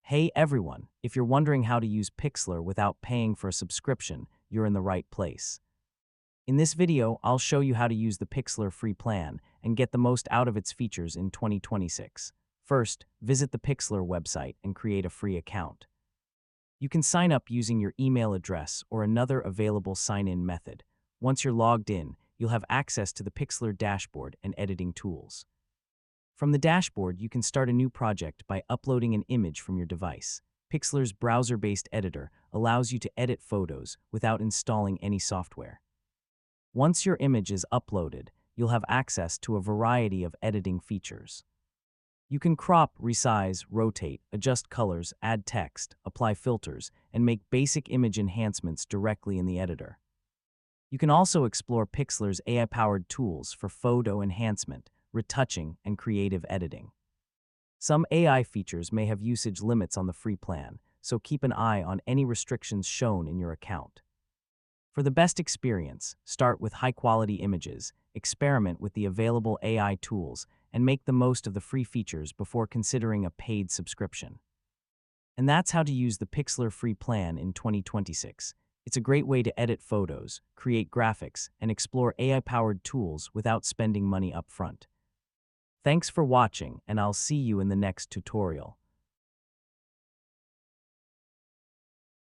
Hey everyone, if you're wondering how to use Pixlr without paying for a subscription, you're in the right place. In this video, I'll show you how to use the Pixlr Free Plan and get the most out of its features in 2026. First, visit the Pixlr website and create a free account. You can sign up using your email address or another available sign-in method. Once you're logged in, you'll have access to the Pixlr dashboard and editing tools. From the dashboard, you can start a new project by uploading an image from your device. Pixlr's browser-based editor allows you to edit photos without installing any software. Once your image is uploaded, you'll have access to a variety of editing features. You can crop, resize, rotate, adjust colors, add text, apply filters, and make basic image enhancements directly in the editor. You can also explore Pixlr's AI-powered tools for photo enhancement, retouching, and creative editing. Some AI features may have usage limits on the free plan, so keep an eye on any restrictions shown in your account. For the best experience, start with high-quality images, experiment with the available AI tools, and make the most of the free features before considering a paid subscription. And that's how to use the Pixlr Free Plan in 2026. It's a great way to edit photos, create graphics, and explore AI-powered tools without spending money upfront. Thanks for watching, and I'll see you in the next tutorial.